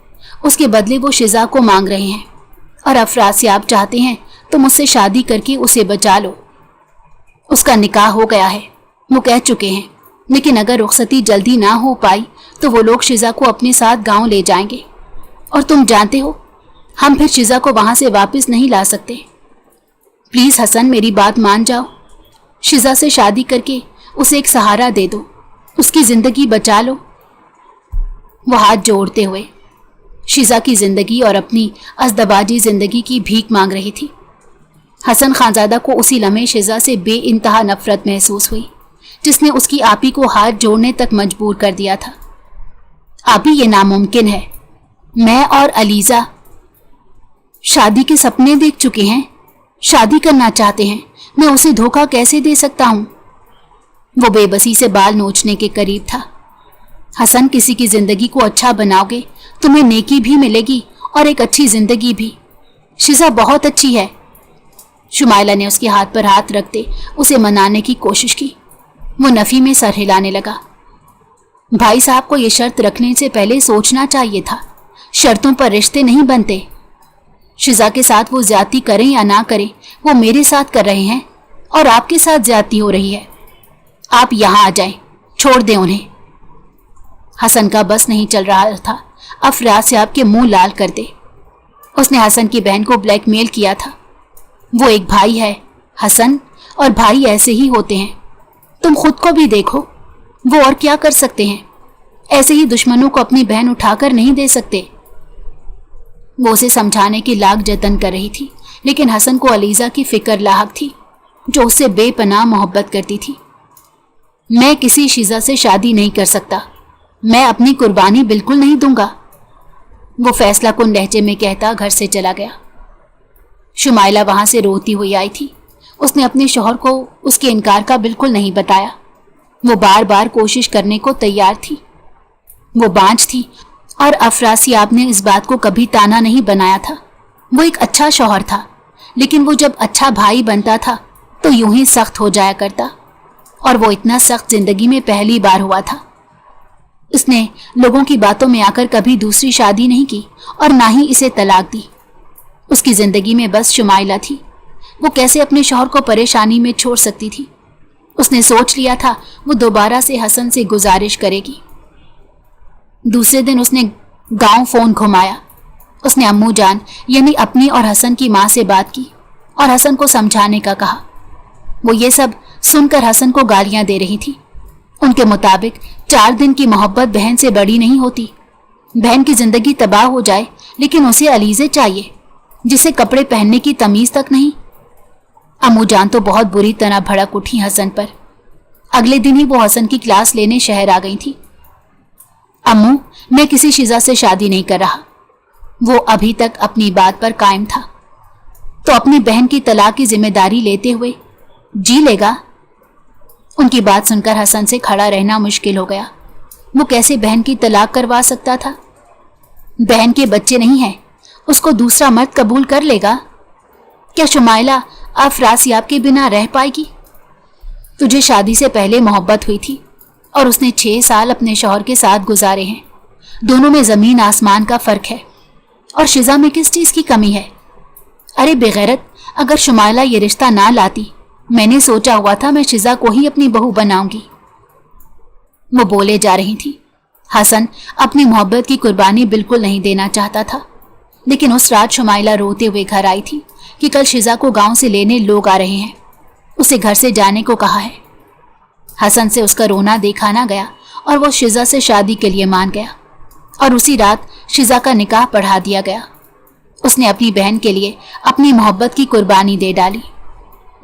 उसके बदले वो शिजा को मांग रहे हैं और अफरासियाब चाहते हैं तो मुझसे शादी करके उसे बचा लो। उसका निकाह हो गया है, वो कह चुके हैं, लेकिन अगर रुखसती जल्दी ना हो पाई तो वो लोग शिजा को अपने साथ गांव ले जाएंगे, और तुम जानते हो हम फिर शिजा को वहां से वापस नहीं ला सकते। प्लीज हसन मेरी बात मान जाओ, शिजा से शादी करके उसे एक सहारा दे दो, उसकी जिंदगी बचा लो। वो हाथ जोड़ते हुए शिजा की जिंदगी और अपनी अज़दबाजी जिंदगी की भीख मांग रही थी। हसन खानजादा को उसी लम्हे शिजा से बेइंतहा नफरत महसूस हुई, जिसने उसकी आपी को हाथ जोड़ने तक मजबूर कर दिया था। आपी ये नामुमकिन है, मैं और अलीजा शादी के सपने देख चुके हैं, शादी करना चाहते हैं, मैं उसे धोखा कैसे दे सकता हूं? वो बेबसी से बाल नोचने के करीब था। हसन, किसी की जिंदगी को अच्छा बनाओगे तुम्हें नेकी भी मिलेगी और एक अच्छी जिंदगी भी। शिजा बहुत अच्छी है। शुमाइला ने उसके हाथ पर हाथ रखते उसे मनाने की कोशिश की। वो नफी में सर हिलाने लगा। भाई साहब को ये शर्त रखने से पहले सोचना चाहिए था, शर्तों पर रिश्ते नहीं बनते। शिजा के साथ वो ज्यादती करें या ना करें, वो मेरे साथ कर रहे हैं और आपके साथ ज्यादती हो रही है। आप यहाँ आ जाएं, छोड़ दें उन्हें। हसन का बस नहीं चल रहा था, अफरासियाब के मुंह लाल कर दे। उसने हसन की बहन को ब्लैकमेल किया था। वो एक भाई है हसन, और भाई ऐसे ही होते हैं। तुम खुद को भी देखो, वो और क्या कर सकते हैं? ऐसे ही दुश्मनों को अपनी बहन उठाकर नहीं दे सकते। वो उसे समझाने की लाख जतन कर रही थी, लेकिन हसन को अलीजा की फिक्र लाहक थी, जो उससे बेपनाह मोहब्बत करती थी। मैं किसी शिजा से शादी नहीं कर सकता, मैं अपनी कुर्बानी बिल्कुल नहीं दूंगा, वो फैसला कुन लहजे में कहता घर से चला गया। शुमाइला वहां से रोती हुई आई थी। उसने अपने शौहर को उसके इनकार का बिल्कुल नहीं बताया। वो बार बार कोशिश करने को तैयार थी। वो बांझ थी और अफरासियाब ने इस बात को कभी ताना नहीं बनाया था। वो एक अच्छा शौहर था, लेकिन वो जब अच्छा भाई बनता था तो यूं ही सख्त हो जाया करता, और वो इतना सख्त जिंदगी में पहली बार हुआ था। उसने लोगों की बातों में आकर कभी दूसरी शादी नहीं की और ना ही इसे तलाक दी। उसकी जिंदगी में बस शुमाइला थी। वो कैसे अपने शौहर को परेशानी में छोड़ सकती थी? उसने सोच लिया था वो दोबारा से हसन से गुजारिश करेगी। दूसरे दिन उसने गांव फोन घुमाया। उसने अम्मू जान यानी अपनी और हसन की माँ से बात की और हसन को समझाने का कहा। वो ये सब सुनकर हसन को गालियां दे रही थी। उनके मुताबिक 4 दिन की मोहब्बत बहन से बड़ी नहीं होती। बहन की जिंदगी तबाह हो जाए, लेकिन उसे अलीजे चाहिए जिसे कपड़े पहनने की तमीज तक नहीं। अम्मू जान तो बहुत बुरी तरह भड़क उठी हसन पर। अगले दिन ही वो हसन की क्लास लेने शहर आ गई थी। अम्मू, मैं किसी शिजा से शादी नहीं कर रहा। वो अभी तक अपनी बात पर कायम था। तो अपनी बहन की तलाक की जिम्मेदारी लेते हुए जी लेगा? उनकी बात सुनकर हसन से खड़ा रहना मुश्किल हो गया। वो कैसे बहन की तलाक करवा सकता था? बहन के बच्चे नहीं हैं, उसको दूसरा मर्द कबूल कर लेगा? क्या शुमाइला अफरासियाब के बिना रह पाएगी? तुझे शादी से पहले मोहब्बत हुई थी और उसने 6 साल अपने शौहर के साथ गुजारे हैं। दोनों में जमीन आसमान का फर्क है, और शिजा में किस चीज की कमी है? अरे बेगैरत, अगर शुमाइला ये रिश्ता ना लाती, मैंने सोचा हुआ था मैं शिजा को ही अपनी बहू बनाऊंगी। वो बोले जा रही थी। हसन अपनी मोहब्बत की कुर्बानी बिल्कुल नहीं देना चाहता था, लेकिन उस रात शुमाइला रोते हुए घर आई थी कि कल शिजा को गांव से लेने लोग आ रहे हैं, उसे घर से जाने को कहा है। हसन से उसका रोना देखा ना गया और वो शिजा से शादी के लिए मान गया, और उसी रात शिजा का निकाह पढ़ा दिया गया। उसने अपनी बहन के लिए अपनी मोहब्बत की कुर्बानी दे डाली।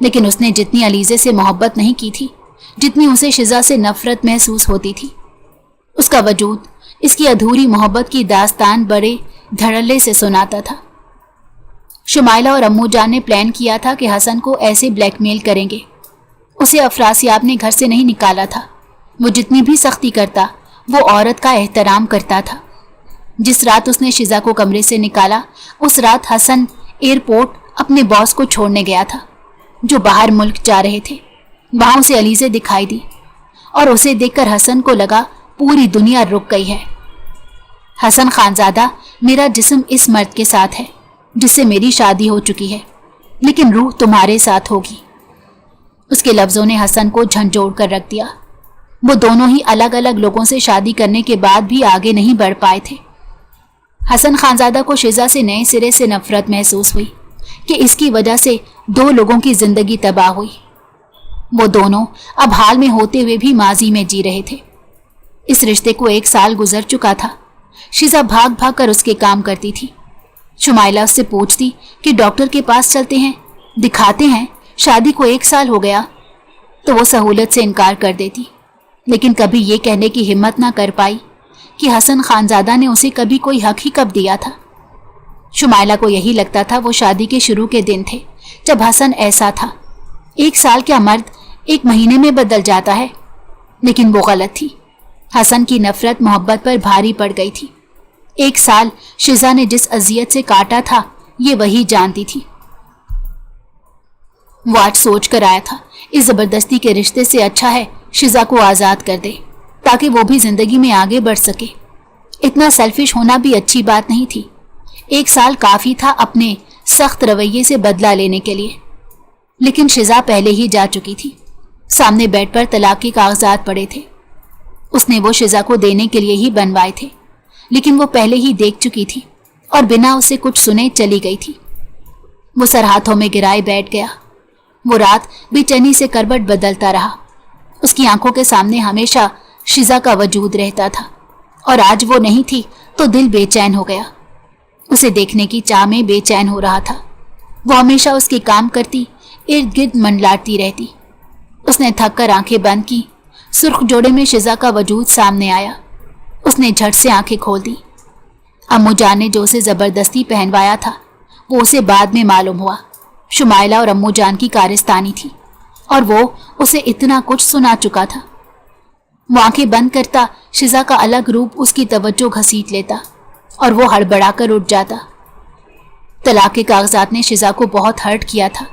लेकिन उसने जितनी अलीज़े से मोहब्बत नहीं की थी, जितनी उसे शिजा से नफरत महसूस होती थी। उसका वजूद इसकी अधूरी मोहब्बत की दास्तान बड़े धड़ल्ले से सुनाता था। शुमाइला और अम्मू जान ने प्लान किया था कि हसन को ऐसे ब्लैकमेल करेंगे। उसे अफरासियाब ने घर से नहीं निकाला था। वो जितनी भी सख्ती करता, वो औरत का एहतराम करता था। जिस रात उसने शिजा को कमरे से निकाला, उस रात हसन एयरपोर्ट अपने बॉस को छोड़ने गया था, जो बाहर मुल्क जा रहे थे। वहां उसे अलीज़े दिखाई दी और उसे देखकर हसन को लगा पूरी दुनिया रुक गई है। हसन खानजादा, मेरा जिस्म इस मर्द के साथ है जिससे मेरी शादी हो चुकी है, लेकिन रूह तुम्हारे साथ होगी। उसके लफ्ज़ों ने हसन को झंझोड़ कर रख दिया। वो दोनों ही अलग अलग लोगों से शादी करने के बाद भी आगे नहीं बढ़ पाए थे। हसन खानजादा को शिजा से नए सिरे से नफरत महसूस हुई कि इसकी वजह से दो लोगों की जिंदगी तबाह हुई। वो दोनों अब हाल में होते हुए भी माजी में जी रहे थे। इस रिश्ते को 1 साल गुजर चुका था। शिजा भाग भाग कर उसके काम करती थी। शुमाइला उससे पूछती कि डॉक्टर के पास चलते हैं, दिखाते हैं, शादी को 1 साल हो गया, तो वो सहूलत से इनकार कर देती। लेकिन कभी ये कहने की हिम्मत ना कर पाई कि हसन खानजादा ने उसे कभी कोई हक ही कब दिया था। शुमाइला को यही लगता था वो शादी के शुरू के दिन थे जब हसन ऐसा था। 1 साल क्या मर्द 1 महीने में बदल जाता है। लेकिन वो गलत थी। हसन की नफरत मोहब्बत पर भारी पड़ गई थी। 1 साल शिजा ने जिस अजियत से काटा था, ये वही जानती थी। वो आज सोच कर आया था, इस जबरदस्ती के रिश्ते से अच्छा है शिजा को आज़ाद कर दे, ताकि वो भी जिंदगी में आगे बढ़ सके। इतना सेल्फिश होना भी अच्छी बात नहीं थी। 1 साल काफ़ी था अपने सख्त रवैये से बदला लेने के लिए। लेकिन शिजा पहले ही जा चुकी थी। सामने बेड पर तलाक के कागजात पड़े थे। उसने वो शिजा को देने के लिए ही बनवाए थे, लेकिन वो पहले ही देख चुकी थी और बिना उसे कुछ सुने चली गई थी। वो सर हाथों में गिराए बैठ गया। वो रात बेचैनी से करवट बदलता रहा। उसकी आंखों के सामने हमेशा शिजा का वजूद रहता था और आज वो नहीं थी तो दिल बेचैन हो गया। उसे देखने की चाह में बेचैन हो रहा था। वो हमेशा उसके काम करती, इर्द गिर्द मंडलाती रहती। उसने थक कर आंखें बंद की। सुर्ख जोड़े में शिजा का वजूद सामने आया। उसने झट से आंखें खोल दी। अम्मू जान ने जो उसे जबरदस्ती पहनवाया था, वो उसे बाद में मालूम हुआ शुमाइला और अम्मू जान की कारस्तानी थी और वो उसे इतना कुछ सुना चुका था। वो आंखें बंद करता, शिजा का अलग रूप उसकी तवज्जो घसीट लेता और वो हड़बड़ा कर उठ जाता। तलाक के कागजात ने शिजा को बहुत हर्ट किया था।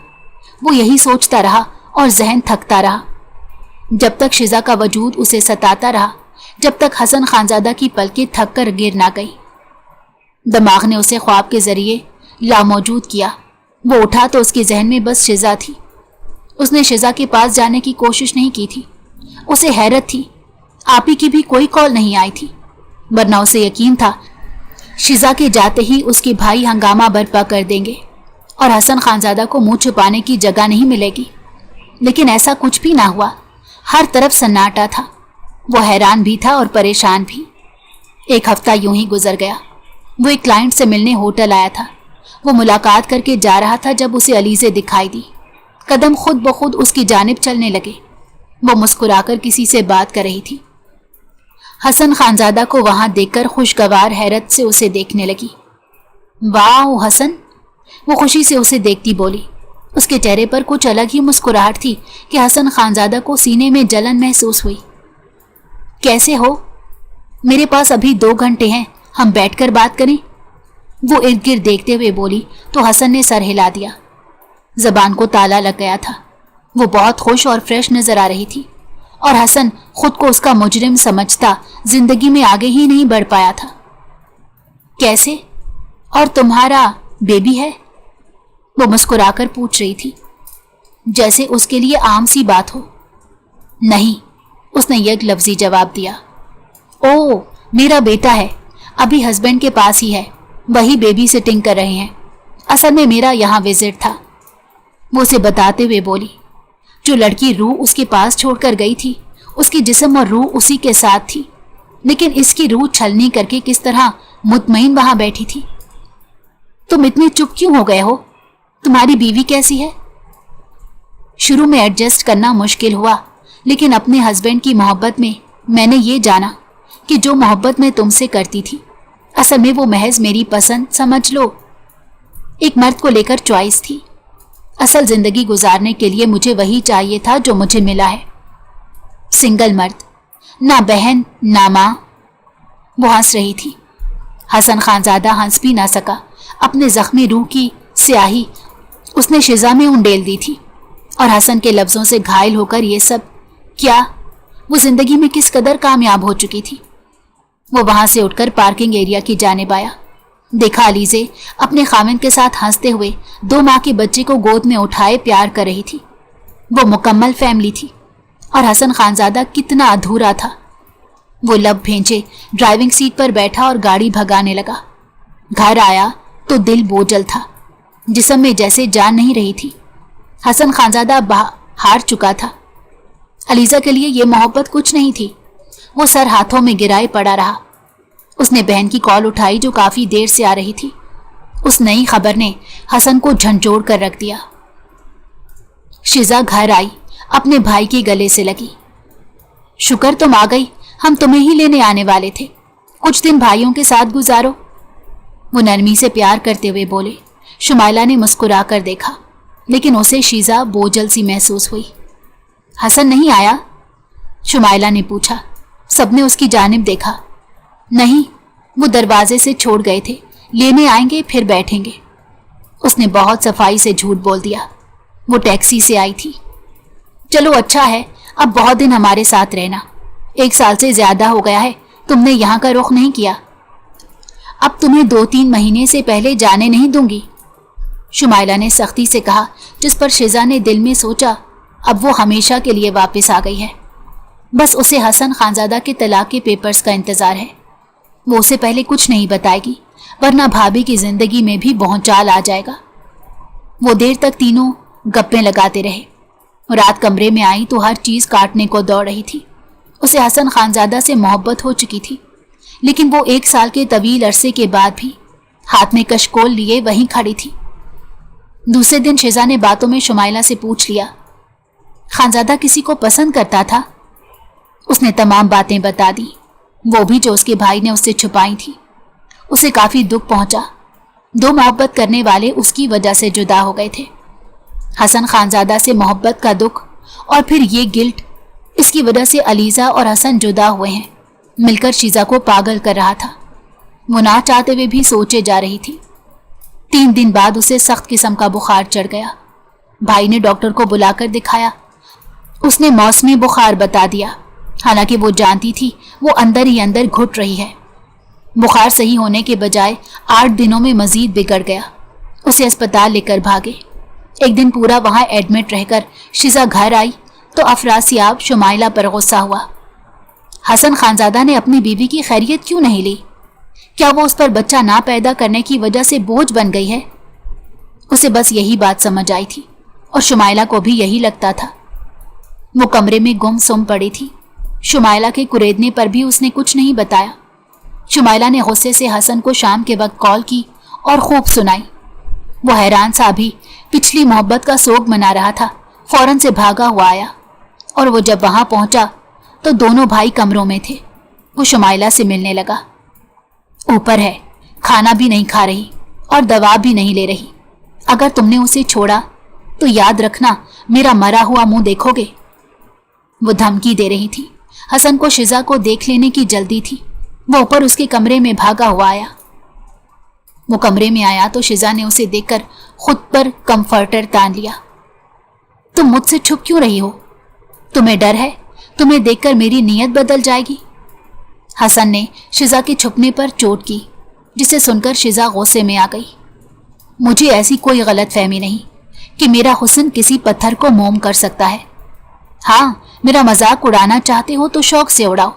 वो यही सोचता रहा और जहन थकता रहा। जब तक शिजा का वजूद उसे सताता रहा, जब तक हसन खानजादा की पलकें थक कर गिर ना गई। दिमाग ने उसे ख्वाब के जरिए लामौजूद किया। वो उठा तो उसके जहन में बस शिजा थी। उसने शिजा के पास जाने की कोशिश नहीं की थी। उसे हैरत थी, आपी की भी कोई कॉल नहीं आई थी, वरना उसे यकीन था शिजा के जाते ही उसके भाई हंगामा बर्पा कर देंगे और हसन खानजादा को मुंह छुपाने की जगह नहीं मिलेगी। लेकिन ऐसा कुछ भी ना हुआ। हर तरफ सन्नाटा था। वो हैरान भी था और परेशान भी। 1 हफ्ता यूं ही गुजर गया। वो एक क्लाइंट से मिलने होटल आया था। वो मुलाकात करके जा रहा था जब उसे अलीज़े दिखाई दी। कदम खुद ब खुद उसकी जानिब चलने लगे। वो मुस्कुराकर किसी से बात कर रही थी। हसन खानजादा को वहां देखकर खुशगवार हैरत से उसे देखने लगी। वाह हसन, वो खुशी से उसे देखती बोली। उसके चेहरे पर कुछ अलग ही मुस्कुराहट थी कि हसन खानजादा को सीने में जलन महसूस हुई। कैसे हो? मेरे पास अभी 2 घंटे हैं, हम बैठकर बात करें? वो इर्द गिर्द देखते हुए बोली तो हसन ने सर हिला दिया। जबान को ताला लग गया था। वो बहुत खुश और फ्रेश नजर आ रही थी और हसन खुद को उसका मुजरिम समझता जिंदगी में आगे ही नहीं बढ़ पाया था। कैसे? और तुम्हारा बेबी है? वो मुस्कुराकर पूछ रही थी, जैसे उसके लिए आम सी बात हो। नहीं, उसने एक लफ्जी जवाब दिया। ओह, मेरा बेटा है, अभी हस्बैंड के पास ही है, वही बेबी सिटिंग कर रहे हैं। असल में मेरा यहाँ विजिट था। वो उसे बताते हुए बोली। जो लड़की रूह उसके पास छोड़कर गई थी, उसकी जिस्म और रूह उसी के साथ थी, लेकिन इसकी रूह छलनी करके किस तरह मुतमईन वहां बैठी थी। तुम इतने चुप क्यों हो गए हो? तुम्हारी बीवी कैसी है? शुरू में एडजस्ट करना मुश्किल हुआ, लेकिन अपने हस्बैंड की मोहब्बत में मैंने ये जाना कि जो मोहब्बत मैं तुमसे करती थी असल में वो महज मेरी पसंद समझ लो। एक मर्द को लेकर चॉइस थी। असल जिंदगी गुजारने के लिए मुझे वही चाहिए था जो मुझे मिला है। सिंगल मर्द, ना बहन ना माँ। वो हंस रही थी। हसन खानजादा हंस भी ना सका। अपने जख्मी रूह की स्याही उसने शिजा में उंडेल दी थी और हसन के लफ्जों से घायल होकर ये सब क्या, वो जिंदगी में किस कदर कामयाब हो चुकी थी। वो वहां से उठकर पार्किंग एरिया की जानिब आया। देखा अलीजे अपने खामिद के साथ हंसते हुए 2 माह के बच्चे को गोद में उठाए प्यार कर रही थी। वो मुकम्मल फैमिली थी और हसन खानजादा कितना अधूरा था। वो लब भेंचे ड्राइविंग सीट पर बैठा और गाड़ी भगाने लगा। घर आया तो दिल बोझल था, जिस्म में जैसे जान नहीं रही थी। हसन खानजादा हार चुका था। अलीजा के लिए ये मोहब्बत कुछ नहीं थी। वो सर हाथों में गिराए पड़ा रहा। उसने बहन की कॉल उठाई जो काफी देर से आ रही थी। उस नई खबर ने हसन को झंझोड़ कर रख दिया। शिजा घर आई, अपने भाई के गले से लगी। शुक्र तुम आ गई, हम तुम्हें ही लेने आने वाले थे। कुछ दिन भाइयों के साथ गुजारो। वो नरमी से प्यार करते हुए बोले। शुमाइला ने मुस्कुरा कर देखा, लेकिन उसे शीजा बोझल सी महसूस हुई। हसन नहीं आया? शुमाइला ने पूछा। सबने उसकी जानिब देखा। नहीं, वो दरवाजे से छोड़ गए थे, लेने आएंगे फिर बैठेंगे। उसने बहुत सफाई से झूठ बोल दिया। वो टैक्सी से आई थी। चलो अच्छा है, अब बहुत दिन हमारे साथ रहना। 1 साल से ज्यादा हो गया है तुमने यहाँ का रुख नहीं किया। अब तुम्हें 2-3 महीने से पहले जाने नहीं दूंगी, शुमाइला ने सख्ती से कहा, जिस पर शिजा ने दिल में सोचा अब वो हमेशा के लिए वापस आ गई है। बस उसे हसन खानजादा के तलाक के पेपर्स का इंतजार है। वो उसे पहले कुछ नहीं बताएगी, वरना भाभी की जिंदगी में भी भौचाल आ जाएगा। वो देर तक तीनों गप्पे लगाते रहे। रात कमरे में आई तो हर चीज काटने को दौड़ रही थी। उसे हसन खानजादा से मोहब्बत हो चुकी थी, लेकिन वो 1 साल के तवील अरसे के बाद भी हाथ में कशकोल लिए वहीं खड़ी थी। दूसरे दिन शिजा ने बातों में शुमाइला से पूछ लिया, खानजादा किसी को पसंद करता था? उसने तमाम बातें बता दी, वो भी जो उसके भाई ने उससे छुपाई थी। उसे काफी दुख पहुंचा। 2 मोहब्बत करने वाले उसकी वजह से जुदा हो गए थे। हसन खानजादा से मोहब्बत का दुख और फिर ये गिल्ट, इसकी वजह से अलीजा और हसन जुदा हुए हैं, मिलकर शीजा को पागल कर रहा था। वो ना चाहते हुए भी सोचे जा रही थी। 3 दिन बाद उसे सख्त किस्म का बुखार चढ़ गया। भाई ने डॉक्टर को बुलाकर दिखाया। उसने मौसमी बुखार बता दिया, हालांकि वो जानती थी वो अंदर ही अंदर घुट रही है। बुखार सही होने के बजाय 8 दिनों में मजीद बिगड़ गया। उसे अस्पताल लेकर भागे। एक दिन पूरा वहां एडमिट रहकर शिजा घर आई तो अफरासियाब शुमाइला पर गुस्सा हुआ। हसन खानजादा ने अपनी बीवी की खैरियत क्यों नहीं ली? क्या वो उस पर बच्चा ना पैदा करने की वजह से बोझ बन गई है? उसे बस यही बात समझ आई थी और शुमाइला को भी यही लगता था। वो कमरे में गुमसुम पड़ी थी। शुमाइला के कुरेदने पर भी उसने कुछ नहीं बताया। शुमाइला ने गुस्से से हसन को शाम के वक्त कॉल की और खूब सुनाई। वो हैरान सा भी पिछली मोहब्बत का सोग मना रहा था, फौरन से भागा हुआ आया और वो जब वहां पहुंचा तो दोनों भाई कमरों में थे। वो शुमाइला से मिलने लगा। ऊपर है, खाना भी नहीं खा रही और दवा भी नहीं ले रही। अगर तुमने उसे छोड़ा तो याद रखना मेरा मरा हुआ मुंह देखोगे। वो धमकी दे रही थी। हसन को शिजा को देख लेने की जल्दी थी। वो ऊपर उसके कमरे में भागा हुआ आया। वो कमरे में आया तो शिजा ने उसे देखकर खुद पर कंफर्टर तान लिया। तुम मुझसे छुप क्यों रही हो? तुम्हें डर है तुम्हें देखकर मेरी नीयत बदल जाएगी? हसन ने शिजा के छुपने पर चोट की, जिसे सुनकर शिजा गुस्से में आ गई। मुझे ऐसी कोई गलत फहमी नहीं कि मेरा हुस्न किसी पत्थर को मोम कर सकता है। हाँ, मेरा मजाक उड़ाना चाहते हो तो शौक से उड़ाओ।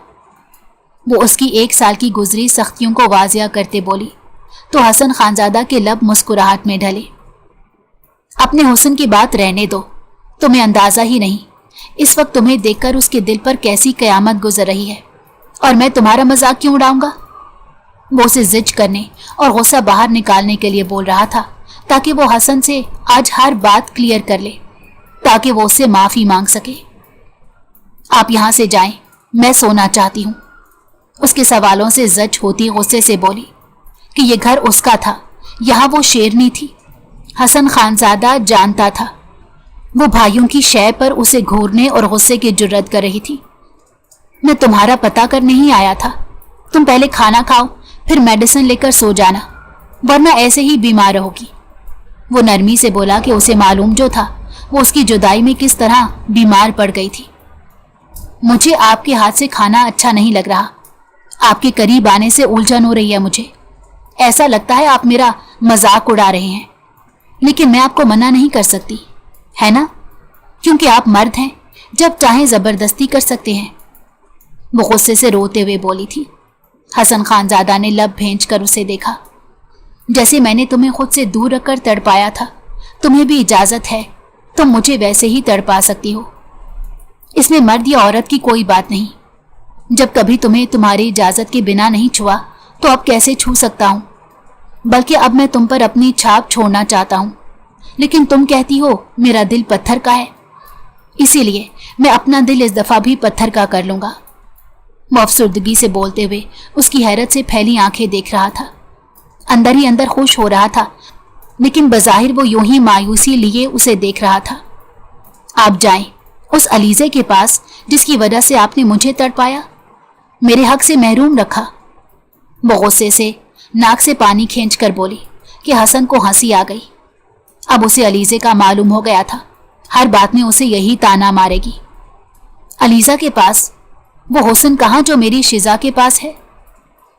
वो उसकी 1 साल की गुजरी सख्तियों को वाजिया करते बोली तो हसन खानजादा के लब मुस्कुराहट में ढले। अपने हुस्न की बात रहने दो, तुम्हें अंदाजा ही नहीं इस वक्त तुम्हें देखकर उसके दिल पर कैसी कयामत गुजर रही है, और मैं तुम्हारा मजाक क्यों उड़ाऊंगा? वो उसे जिद करने और गुस्सा बाहर निकालने के लिए बोल रहा था ताकि वो हसन से आज हर बात क्लियर कर ले। ताकि वो उससे माफी मांग सके। आप यहाँ से जाएं, मैं सोना चाहती हूँ। उसके सवालों से जज होती गुस्से से बोली कि ये घर उसका था, यहाँ वो शेरनी थी। हसन खानजादा जानता था वो भाइयों की शय पर उसे घूरने और गुस्से की जुर्रत कर रही थी। मैं तुम्हारा पता कर नहीं आया था। तुम पहले खाना खाओ, फिर मेडिसिन लेकर सो जाना, वरना ऐसे ही बीमार रहोगी। वो नरमी से बोला कि उसे मालूम जो था वो उसकी जुदाई में किस तरह बीमार पड़ गई थी। मुझे आपके हाथ से खाना अच्छा नहीं लग रहा। आपके करीब आने से उलझन हो रही है मुझे। ऐसा लगता है आप मेरा मजाक उड़ा रहे हैं, लेकिन मैं आपको मना नहीं कर सकती, है ना? क्योंकि आप मर्द हैं, जब चाहें जबरदस्ती कर सकते हैं। वो गुस्से से रोते हुए बोली थी। हसन खानजादा ने लब भेंच कर उसे देखा। जैसे मैंने तुम्हें खुद से दूर रखकर तड़पाया था, तुम्हें भी इजाजत है, तुम मुझे वैसे ही तड़पा सकती हो। इसमें मर्द या औरत की कोई बात नहीं। जब कभी तुम्हें तुम्हारी इजाजत के बिना नहीं छुआ तो अब कैसे छू सकता हूं? बल्कि अब मैं तुम पर अपनी छाप छोड़ना चाहता हूं, लेकिन तुम कहती हो मेरा दिल पत्थर का है, इसीलिए मैं अपना दिल इस दफा भी पत्थर का कर लूंगा। वो अफसुर्दगी से बोलते हुए उसकी हैरत से फैली आंखें देख रहा था। अंदर ही अंदर खुश हो रहा था, लेकिन बज़ाहिर वो यूं ही मायूसी लिए उसे देख रहा था। आप जाएं उस अलीजे के पास जिसकी वजह से आपने मुझे तड़पाया, मेरे हक से महरूम रखा। वो गुस्से से नाक से पानी खींच कर बोली कि हसन को हंसी आ गई। अब उसे अलीजे का मालूम हो गया था, हर बात में उसे यही ताना मारेगी। अलीजा के पास? वो हुस्न कहाँ जो मेरी शिजा के पास है?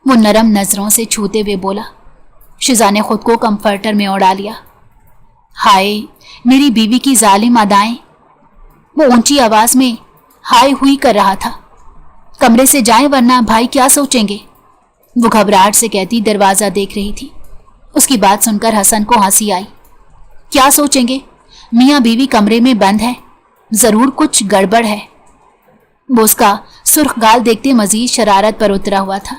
वो नरम नजरों से छूते हुए बोला। शिजा ने खुद को कंफर्टर में उड़ा लिया। हाय मेरी बीवी की जालिम अदाएं। वो ऊंची आवाज में हाय हुई कर रहा था। कमरे से जाएं वरना भाई क्या सोचेंगे? वो घबराहट से कहती दरवाजा देख रही थी। उसकी बात सुनकर हसन को हंसी आई। क्या सोचेंगे? मियाँ बीवी कमरे में बंद है, जरूर कुछ गड़बड़ है। वो उसका सुर्ख गाल देखते मजीद शरारत पर उतरा हुआ था।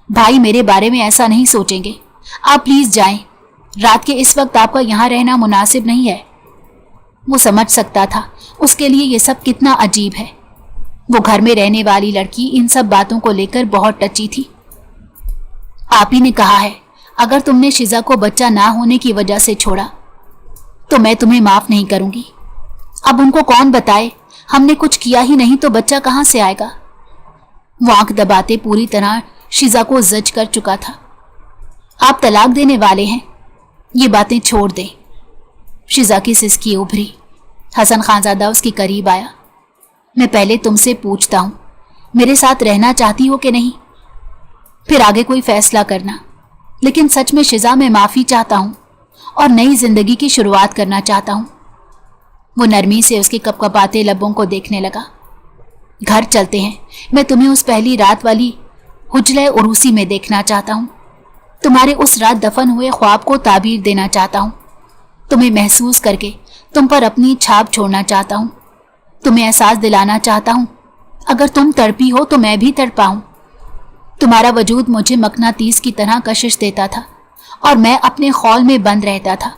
भाई मेरे बारे में ऐसा नहीं सोचेंगे, आप प्लीज जाएं। रात के इस वक्त आपका यहाँ रहना मुनासिब नहीं है। वो समझ सकता था उसके लिए ये सब कितना अजीब है। वो घर में रहने वाली लड़की इन सब बातों को लेकर बहुत टची थी। आप ही ने कहा है अगर तुमने शिजा को बच्चा ना होने की वजह से छोड़ा तो मैं तुम्हें माफ नहीं करूंगी। अब उनको कौन बताए, हमने कुछ किया ही नहीं तो बच्चा कहां से आएगा? वो आंख दबाते पूरी तरह शिजा को जज कर चुका था। आप तलाक देने वाले हैं, ये बातें छोड़ दें। शिजा की सिसकी उभरी। हसन खानजादा उसके करीब आया। मैं पहले तुमसे पूछता हूं, मेरे साथ रहना चाहती हो कि नहीं? फिर आगे कोई फैसला करना। लेकिन सच में शिजा मैं माफी चाहता हूं और नई जिंदगी की शुरुआत करना चाहता हूं। वो नरमी से उसके कपकपाते लबों को देखने लगा। घर चलते हैं, मैं तुम्हें उस पहली रात वाली हुजले उरूसी में देखना चाहता हूं। तुम्हारे उस रात दफन हुए ख्वाब को ताबीर देना चाहता हूं। तुम्हें महसूस करके तुम पर अपनी छाप छोड़ना चाहता हूं। तुम्हें एहसास दिलाना चाहता हूं अगर तुम तड़पी हो तो मैं भी तड़पा हूं। तुम्हारा वजूद मुझे मकनातीस की तरह कशिश देता था और मैं अपने खौल में बंद रहता था,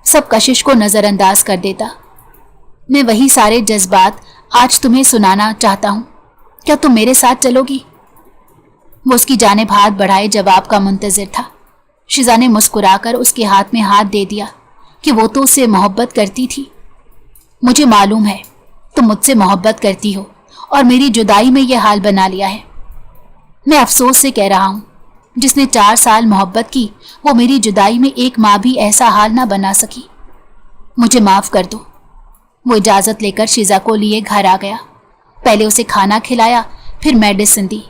सब कशिश को नजरअंदाज कर देता। मैं वही सारे जज्बात आज तुम्हें सुनाना चाहता हूं। क्या तुम मेरे साथ चलोगी? वो उसकी जानिब हाथ बढ़ाए जवाब का मुंतजिर था। शिजा ने मुस्कुराकर उसके हाथ में हाथ दे दिया कि वो तो उससे मोहब्बत करती थी। मुझे मालूम है तुम मुझसे मोहब्बत करती हो और मेरी जुदाई में यह हाल बना लिया है। मैं अफसोस से कह रहा हूं, जिसने 4 साल मोहब्बत की वो मेरी जुदाई में एक माँ भी ऐसा हाल ना बना सकी। मुझे माफ कर दो। वो इजाजत लेकर शिजा को लिए घर आ गया। पहले उसे खाना खिलाया, फिर मेडिसिन दी।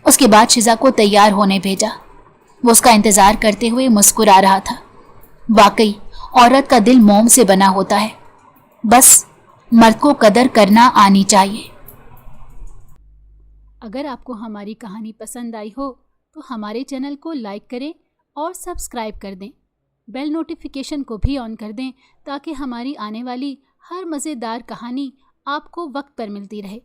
उसके बाद शिजा को तैयार होने भेजा। वो उसका इंतजार करते हुए मुस्कुरा रहा था। वाकई औरत का दिल मोम से बना होता है, बस मर्द को कदर करना आनी चाहिए। अगर आपको हमारी कहानी पसंद आई हो तो हमारे चैनल को लाइक करें और सब्सक्राइब कर दें। बेल नोटिफिकेशन को भी ऑन कर दें ताकि हमारी आने वाली हर मज़ेदार कहानी आपको वक्त पर मिलती रहे।